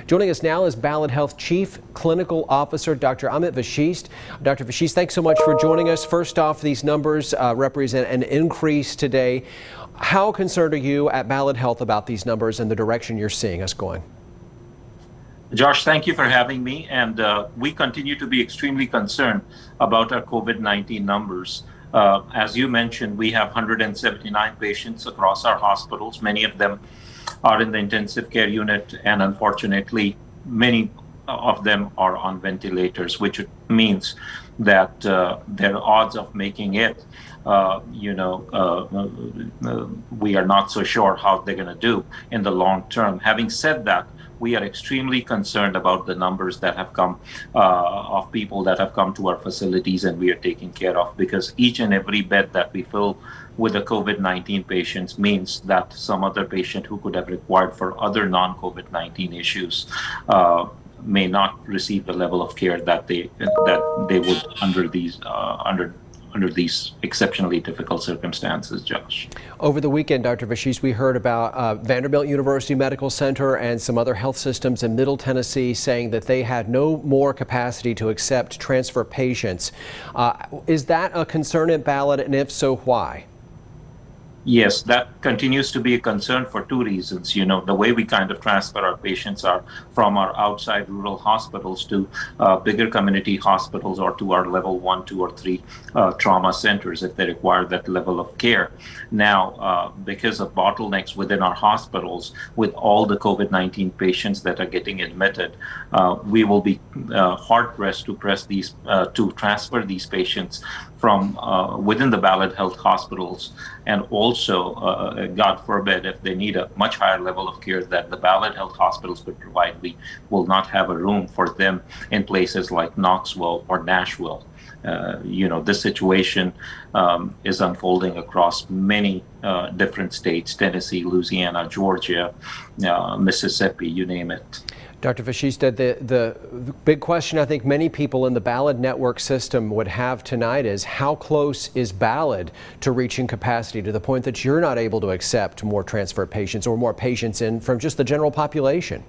Joining us now is Ballad Health Chief Clinical Officer, Dr. Amit Vashist. Dr. Vashist, thanks so much for joining us. First off, these numbers represent an increase today. How concerned are you at Ballad Health about these numbers and the direction you're seeing us going? Josh, thank you for having me. And we continue to be extremely concerned about our COVID-19 numbers. As you mentioned, we have 179 patients across our hospitals. Many of them are in the intensive care unit, and unfortunately, many of them are on ventilators, which means that their odds of making it, we are not so sure how they're going to do in the long term. Having said that, we are extremely concerned about the numbers that have come of people that have come to our facilities and we are taking care of, because each and every bed that we fill with the COVID-19 patients means that some other patient who could have required for other non-COVID-19 issues may not receive the level of care that they would under these exceptionally difficult circumstances, Josh. Over the weekend, Dr. Vashist, we heard about Vanderbilt University Medical Center and some other health systems in Middle Tennessee saying that they had no more capacity to accept transfer patients. Is that a concern at Ballad, and if so, why? Yes, that continues to be a concern for two reasons. The way we kind of transfer our patients are from our outside rural hospitals to bigger community hospitals or to our level 1, 2, or 3 trauma centers if they require that level of care. Now, because of bottlenecks within our hospitals with all the COVID-19 patients that are getting admitted, we will be hard-pressed to transfer these patients from within the Ballad Health hospitals, and also, God forbid, if they need a much higher level of care that the Ballad Health hospitals could provide, we will not have a room for them in places like Knoxville or Nashville. This situation is unfolding across many different states: Tennessee, Louisiana, Georgia, Mississippi, you name it. Dr. Vashist, the big question I think many people in the Ballad network system would have tonight is, how close is Ballad to reaching capacity to the point that you're not able to accept more transfer patients or more patients in from just the general population?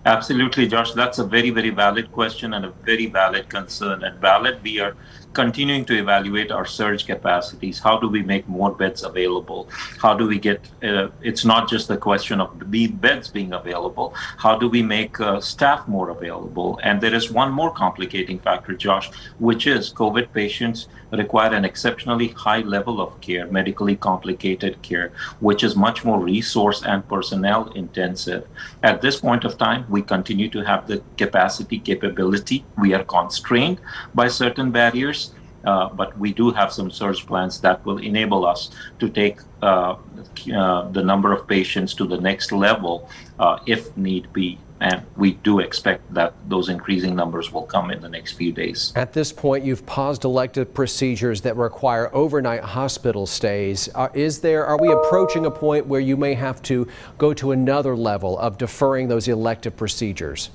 Absolutely, Josh. That's a very, very valid question and a very valid concern. At Ballad, we are continuing to evaluate our surge capacities. How do we make more beds available? How do we get, it's not just the question of the beds being available, how do we make staff more available? And there is one more complicating factor, Josh, which is COVID patients require an exceptionally high level of care, medically complicated care, which is much more resource and personnel intensive. At this point of time, we continue to have the capability. We are constrained by certain barriers, but we do have some surge plans that will enable us to take the number of patients to the next level if need be. And we do expect that those increasing numbers will come in the next few days. At this point, you've paused elective procedures that require overnight hospital stays. Are we approaching a point where you may have to go to another level of deferring those elective procedures?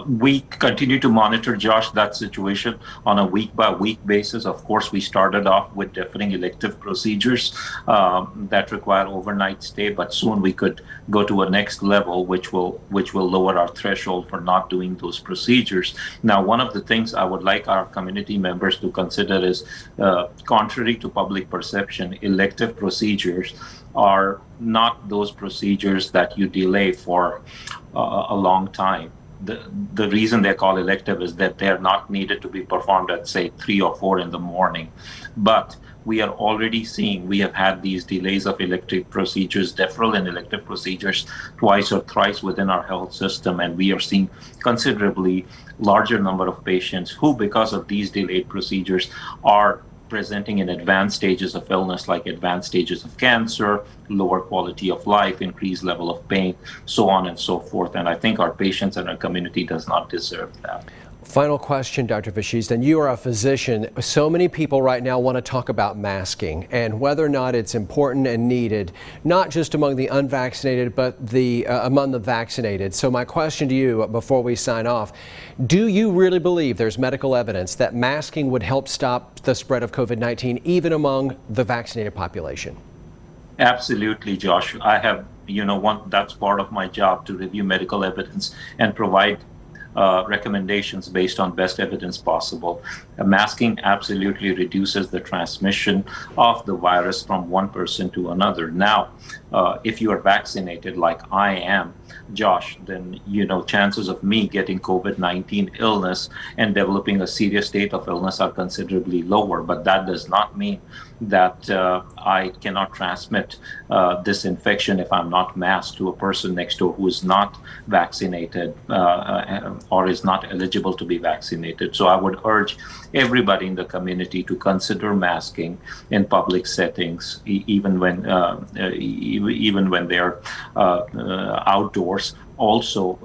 We continue to monitor, Josh, that situation on a week-by-week basis. Of course, we started off with deferring elective procedures that require overnight stay, but soon we could go to a next level, which will lower our threshold for not doing those procedures. Now, one of the things I would like our community members to consider is, contrary to public perception, elective procedures are not those procedures that you delay for a long time. The reason they're called elective is that they're not needed to be performed at, say, 3 or 4 in the morning. But we are already seeing, we have had these delays of elective procedures, deferral in elective procedures twice or thrice within our health system, and we are seeing considerably larger number of patients who, because of these delayed procedures, are presenting in advanced stages of illness, like advanced stages of cancer, lower quality of life, increased level of pain, so on and so forth. And I think our patients and our community does not deserve that. Final question, Dr. Vashist, and you are a physician. So many people right now want to talk about masking and whether or not it's important and needed, not just among the unvaccinated, but among the vaccinated. So my question to you before we sign off, do you really believe there's medical evidence that masking would help stop the spread of COVID-19 even among the vaccinated population? Absolutely, Josh. I have that's part of my job, to review medical evidence and provide recommendations based on best evidence possible. Masking absolutely reduces the transmission of the virus from one person to another. Now, if you are vaccinated like I am, Josh, then chances of me getting COVID-19 illness and developing a serious state of illness are considerably lower. But that does not mean that I cannot transmit this infection if I'm not masked to a person next door who is not vaccinated or is not eligible to be vaccinated. So I would urge everybody in the community to consider masking in public settings, even when they're outdoors. Also,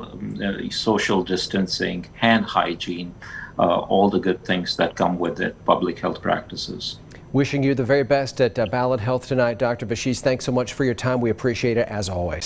social distancing, hand hygiene, all the good things that come with it, public health practices. Wishing you the very best at Ballad Health tonight, Dr. Vashish. Thanks so much for your time. We appreciate it as always.